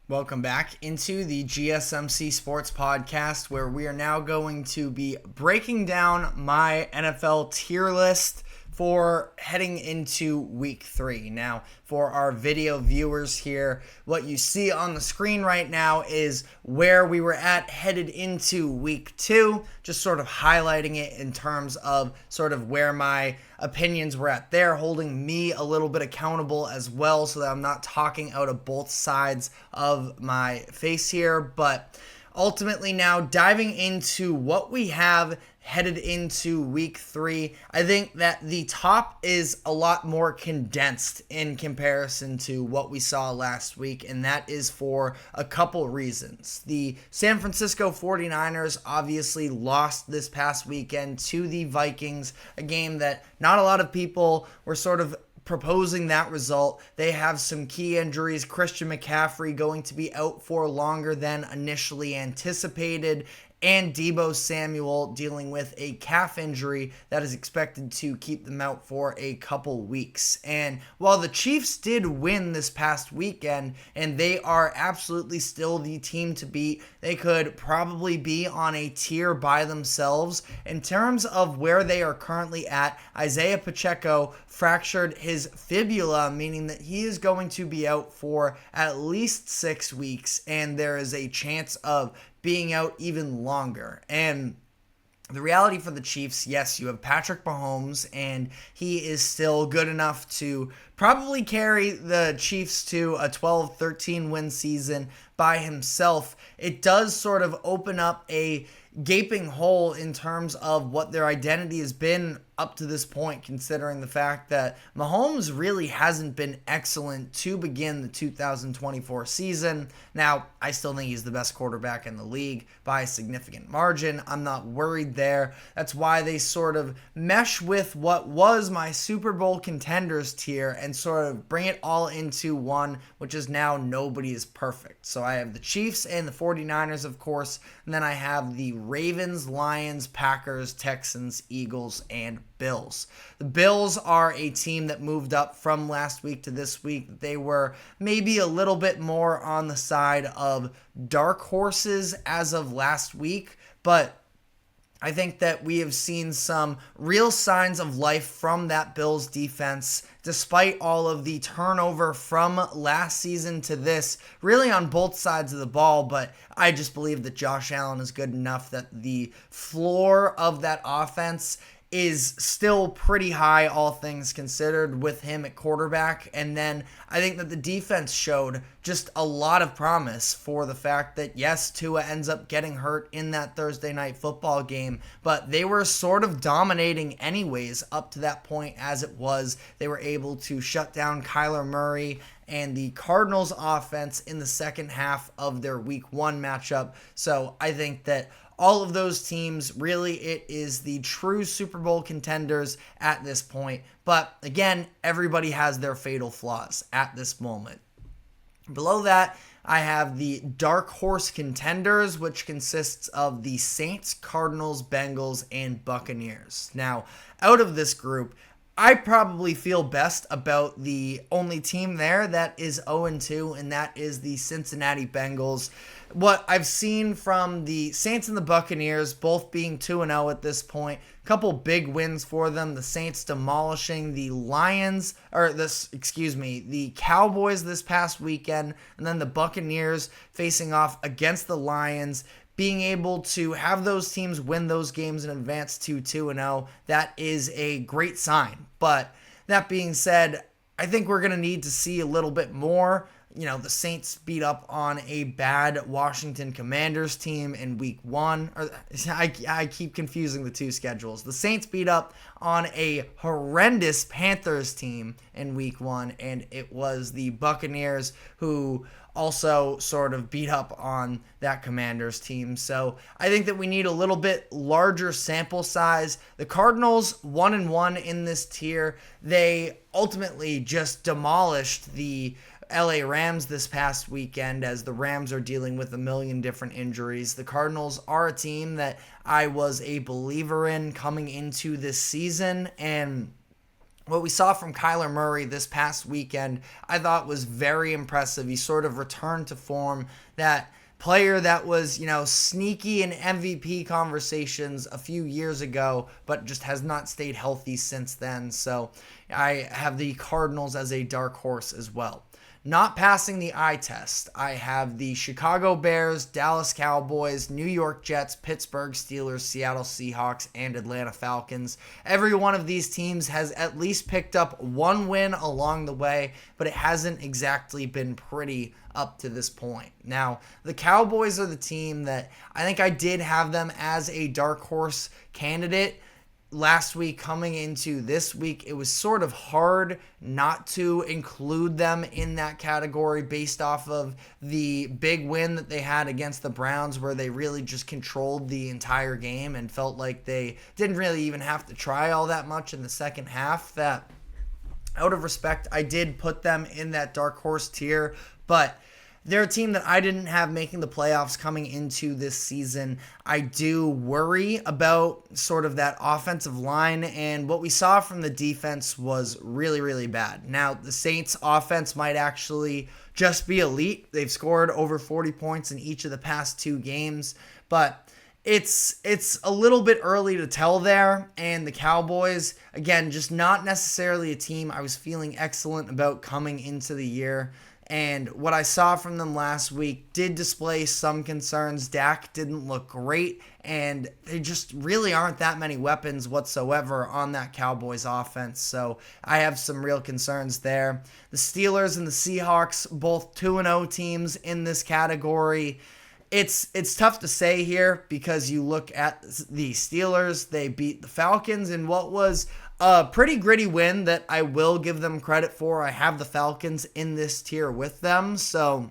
Welcome back into the GSMC Sports Podcast, where we are now going to be breaking down my NFL tier list for heading into week 3. Now, for our video viewers here, what you see on the screen right now is where we were at headed into week 2, just sort of highlighting it in terms of sort of where my opinions were at there, holding me a little bit accountable as well so that I'm not talking out of both sides of my face here. But ultimately now diving into what we have headed into week 3, I think that the top is a lot more condensed in comparison to what we saw last week, and that is for a couple reasons. The San Francisco 49ers obviously lost this past weekend to the Vikings, a game that not a lot of people were sort of proposing that result. They have some key injuries. Christian McCaffrey going to be out for longer than initially anticipated, and Deebo Samuel dealing with a calf injury that is expected to keep them out for a couple weeks. And while the Chiefs did win this past weekend, and they are absolutely still the team to beat, they could probably be on a tier by themselves. In terms of where they are currently at, Isaiah Pacheco fractured his fibula, meaning that he is going to be out for at least 6 weeks, and there is a chance of being out even longer. And the reality for the Chiefs, yes, you have Patrick Mahomes, and he is still good enough to probably carry the Chiefs to a 12-13 win season by himself. It does sort of open up a gaping hole in terms of what their identity has been up to this point, considering the fact that Mahomes really hasn't been excellent to begin the 2024 season. Now, I still think he's the best quarterback in the league by a significant margin. I'm not worried there. That's why they sort of mesh with what was my Super Bowl contenders tier and sort of bring it all into one, which is now nobody is perfect. So I have the Chiefs and the 49ers, of course, and then I have the Ravens, Lions, Packers, Texans, Eagles, and Bills. The Bills are a team that moved up from last week to this week. They were maybe a little bit more on the side of dark horses as of last week, but I think that we have seen some real signs of life from that Bills defense, despite all of the turnover from last season to this, really on both sides of the ball. But I just believe that Josh Allen is good enough that the floor of that offense is still pretty high, all things considered, with him at quarterback. And then I think that the defense showed just a lot of promise for the fact that, yes, Tua ends up getting hurt in that Thursday night football game, but they were sort of dominating anyways up to that point as it was. They were able to shut down Kyler Murray and the Cardinals offense in the second half of their week 1 matchup. So I think that all of those teams, really, it is the true Super Bowl contenders at this point. But again, everybody has their fatal flaws at this moment. Below that, I have the dark horse contenders, which consists of the Saints, Cardinals, Bengals, and Buccaneers. Now, out of this group, I probably feel best about the only team there that is 0-2, and that is the Cincinnati Bengals. What I've seen from the Saints and the Buccaneers, both being 2-0 at this point, a couple big wins for them. The Saints demolishing the the Cowboys this past weekend, and then the Buccaneers facing off against the Lions. Being able to have those teams win ththose games in advance to 2-0, that is a great sign. But that being said, I think we're going to need to see a little bit more. The Saints beat up on a bad Washington Commanders team in week 1. I keep confusing the two schedules. The Saints beat up on a horrendous Panthers team in week 1, and it was the Buccaneers who also sort of beat up on that Commanders team. So I think that we need a little bit larger sample size. The Cardinals 1-1 in this tier. They ultimately just demolished the LA Rams this past weekend, as the Rams are dealing with a million different injuries. The Cardinals are a team that I was a believer in coming into this season, and What we saw from Kyler Murray this past weekend, I thought was very impressive. He sort of returned to form, that player that was, sneaky in MVP conversations a few years ago, but just has not stayed healthy since then. So I have the Cardinals as a dark horse as well. Not passing the eye test, I have the Chicago Bears, Dallas Cowboys, New York Jets, Pittsburgh Steelers, Seattle Seahawks, and Atlanta Falcons. Every one of these teams has at least picked up one win along the way, but it hasn't exactly been pretty up to this point. Now, the Cowboys are the team that I think I did have them as a dark horse candidate last week. Coming into this week, it was sort of hard not to include them in that category based off of the big win that they had against the Browns, where they really just controlled the entire game and felt like they didn't really even have to try all that much in the second half. That, out of respect, I did put them in that dark horse tier, but they're a team that I didn't have making the playoffs coming into this season. I do worry about sort of that offensive line, and what we saw from the defense was really, really bad. Now, the Saints' offense might actually just be elite. They've scored over 40 points in each of the past 2 games, but it's a little bit early to tell there. And the Cowboys, again, just not necessarily a team I was feeling excellent about coming into the year. And what I saw from them last week did display some concerns. Dak didn't look great, and they just really aren't that many weapons whatsoever on that Cowboys offense. So I have some real concerns there. The Steelers and the Seahawks, both 2-0 teams in this category. It's tough to say here because you look at the Steelers, they beat the Falcons in what was a pretty gritty win that I will give them credit for. I have the Falcons in this tier with them, so,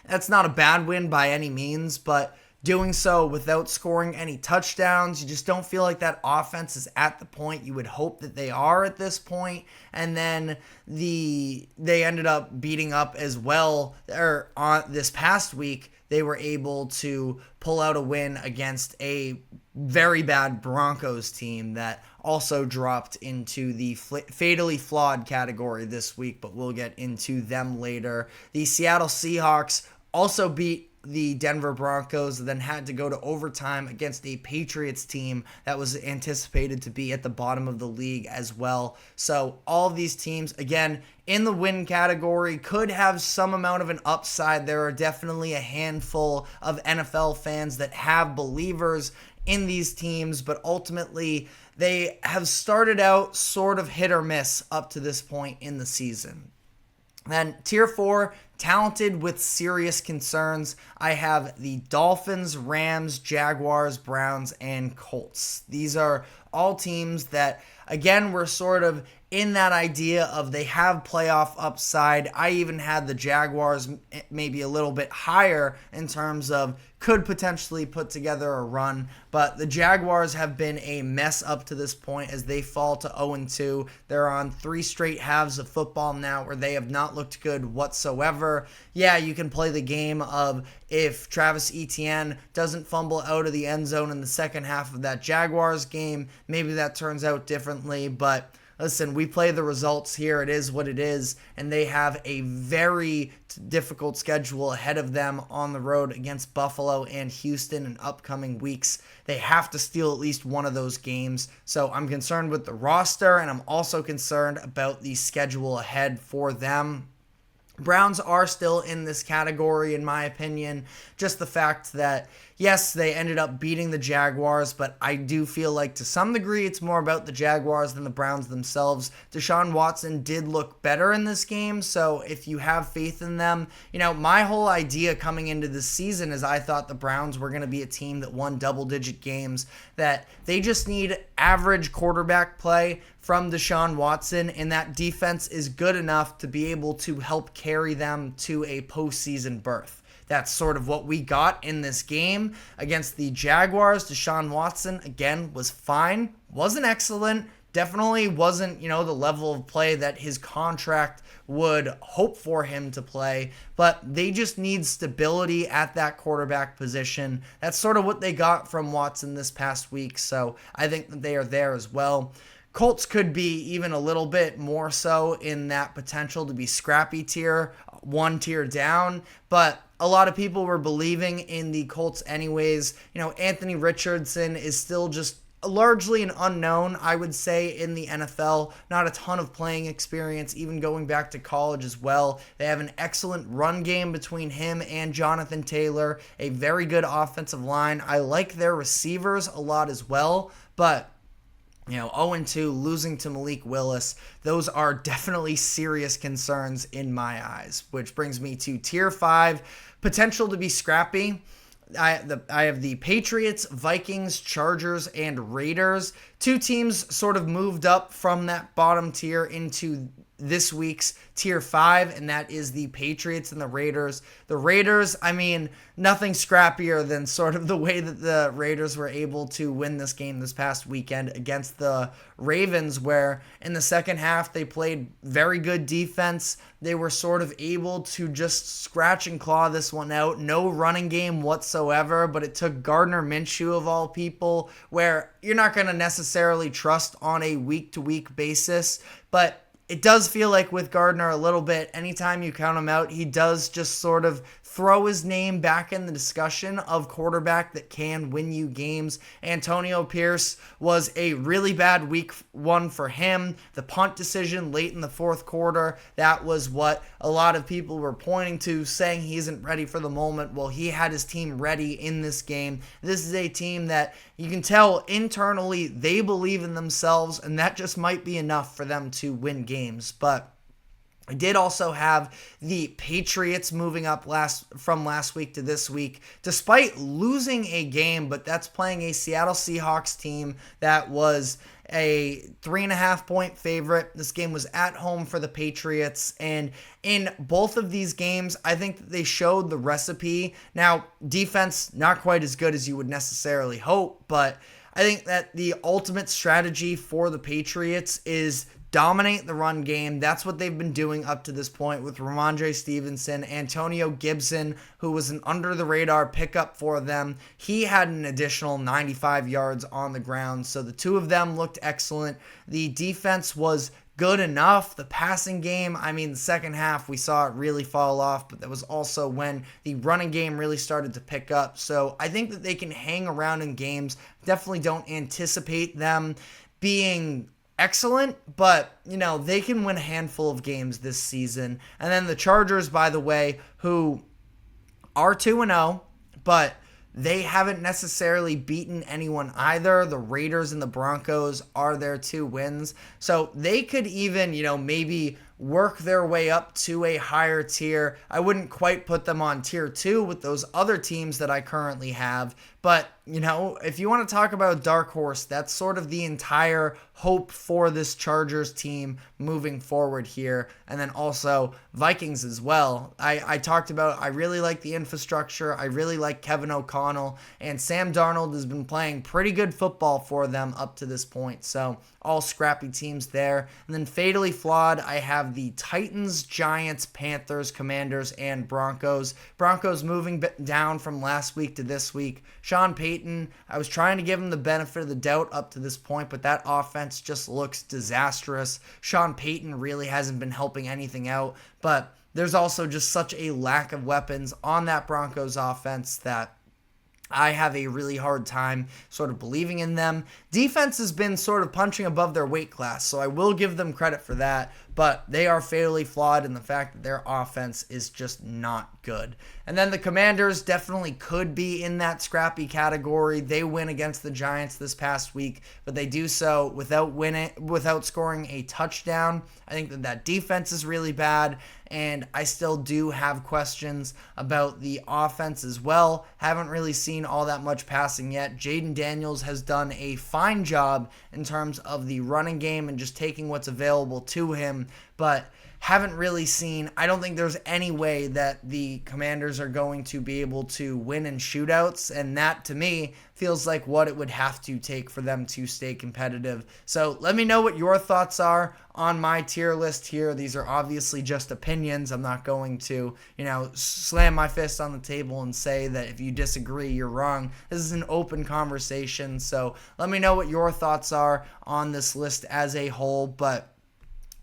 that's not a bad win by any means, but doing so without scoring any touchdowns, you just don't feel like that offense is at the point you would hope that they are at this point. And then they ended up beating up as well, or on this past week, they were able to pull out a win against a very bad Broncos team that also dropped into the fatally flawed category this week, but we'll get into them later. The Seattle Seahawks also beat the Denver Broncos, then had to go to overtime against a Patriots team that was anticipated to be at the bottom of the league as well. So all of these teams, again, in the win category, could have some amount of an upside. There are definitely a handful of NFL fans that have believers in these teams, but ultimately they have started out sort of hit or miss up to this point in the season. Then tier 4, talented with serious concerns, I have the Dolphins, Rams, Jaguars, Browns, and Colts. These are all teams that, again, were sort of in that idea of they have playoff upside. I even had the Jaguars maybe a little bit higher in terms of could potentially put together a run, but the Jaguars have been a mess up to this point as they fall to 0-2. They're on 3 straight halves of football now where they have not looked good whatsoever. Yeah, you can play the game of if Travis Etienne doesn't fumble out of the end zone in the second half of that Jaguars game, maybe that turns out differently, but listen, we play the results here. It is what it is. And they have a very difficult schedule ahead of them on the road against Buffalo and Houston in upcoming weeks. They have to steal at least one of those games. So I'm concerned with the roster, and I'm also concerned about the schedule ahead for them. Browns are still in this category, in my opinion. Just the fact that, yes, they ended up beating the Jaguars, but I do feel like to some degree it's more about the Jaguars than the Browns themselves. Deshaun Watson did look better in this game, so if you have faith in them, my whole idea coming into this season is I thought the Browns were going to be a team that won double-digit games, that they just need average quarterback play from Deshaun Watson, and that defense is good enough to be able to help carry them to a postseason berth. That's sort of what we got in this game against the Jaguars. Deshaun Watson, again, was fine. Wasn't excellent. Definitely wasn't, the level of play that his contract would hope for him to play. But they just need stability at that quarterback position. That's sort of what they got from Watson this past week. So I think that they are there as well. Colts could be even a little bit more so in that potential to be scrappy tier, one tier down, but a lot of people were believing in the Colts anyways. Anthony Richardson is still just largely an unknown, I would say, in the NFL. Not a ton of playing experience, even going back to college as well. They have an excellent run game between him and Jonathan Taylor, a very good offensive line. I like their receivers a lot as well, but 0-2, losing to Malik Willis, those are definitely serious concerns in my eyes, which brings me to Tier 5, potential to be scrappy. I have the Patriots, Vikings, Chargers, and Raiders. Two teams sort of moved up from that bottom tier into this week's Tier 5, and that is the Patriots and the Raiders. The Raiders, nothing scrappier than sort of the way that the Raiders were able to win this game this past weekend against the Ravens, where in the second half they played very good defense. They were sort of able to just scratch and claw this one out. No running game whatsoever, but it took Gardner Minshew of all people, where you're not going to necessarily trust on a week-to-week basis, but it does feel like with Gardner a little bit, anytime you count him out, he does just sort of throw his name back in the discussion of quarterback that can win you games. Antonio Pierce was a really bad week one for him. The punt decision late in the fourth quarter, that was what a lot of people were pointing to, saying he isn't ready for the moment. Well, he had his team ready in this game. This is a team that you can tell internally they believe in themselves, and that just might be enough for them to win games. But I did also have the Patriots moving up from last week to this week, despite losing a game, but that's playing a Seattle Seahawks team that was a 3.5-point favorite. This game was at home for the Patriots, and in both of these games, I think that they showed the recipe. Now, defense, not quite as good as you would necessarily hope, but I think that the ultimate strategy for the Patriots is dominate the run game. That's what they've been doing up to this point with Ramondre Stevenson. Antonio Gibson, who was an under-the-radar pickup for them, he had an additional 95 yards on the ground. So the two of them looked excellent. The defense was good enough. The passing game, the second half, we saw it really fall off, but that was also when the running game really started to pick up. So I think that they can hang around in games. Definitely don't anticipate them being excellent, but they can win a handful of games this season. And then the Chargers, by the way, who are 2-0, but they haven't necessarily beaten anyone either. The Raiders and the Broncos are their two wins, so they could even maybe work their way up to a higher tier. I wouldn't quite put them on tier 2 with those other teams that I currently have, but if you want to talk about dark horse, that's sort of the entire hope for this Chargers team moving forward here. And then also Vikings as well. I talked about, I really like the infrastructure. I really like Kevin O'Connell, and Sam Darnold has been playing pretty good football for them up to this point. So all scrappy teams there. And then fatally flawed, I have the Titans, Giants, Panthers, Commanders, and Broncos. Broncos moving down from last week to this week. Sean Payton, I was trying to give him the benefit of the doubt up to this point, but that offense just looks disastrous. Sean Payton really hasn't been helping anything out, but there's also just such a lack of weapons on that Broncos offense that I have a really hard time sort of believing in them. Defense has been sort of punching above their weight class, so I will give them credit for that, but they are fatally flawed in the fact that their offense is just not good. And then the Commanders definitely could be in that scrappy category. They win against the Giants this past week, but they do so without scoring a touchdown. I think that defense is really bad, and I still do have questions about the offense as well. Haven't really seen all that much passing yet. Jaden Daniels has done a fine job in terms of the running game and just taking what's available to him, but haven't really seen. I don't think there's any way that the Commanders are going to be able to win in shootouts, and that to me feels like what it would have to take for them to stay competitive. So let me know what your thoughts are on my tier list here. These are obviously just opinions. I'm not going to, slam my fist on the table and say that if you disagree, you're wrong. This is an open conversation. So let me know what your thoughts are on this list as a whole. But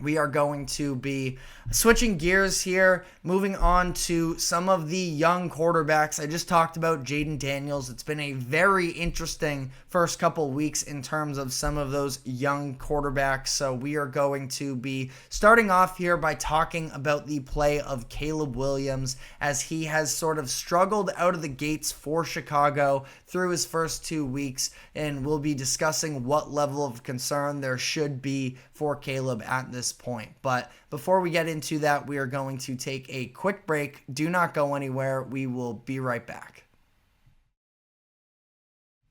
we are going to be switching gears here, moving on to some of the young quarterbacks. I just talked about Jaden Daniels. It's been a very interesting first couple weeks in terms of some of those young quarterbacks. So we are going to be starting off here by talking about the play of Caleb Williams, as he has sort of struggled out of the gates for Chicago through his first 2 weeks, and we'll be discussing what level of concern there should be for Caleb at this point. But before we get into that, we are going to take a quick break. Do not go anywhere. We will be right back.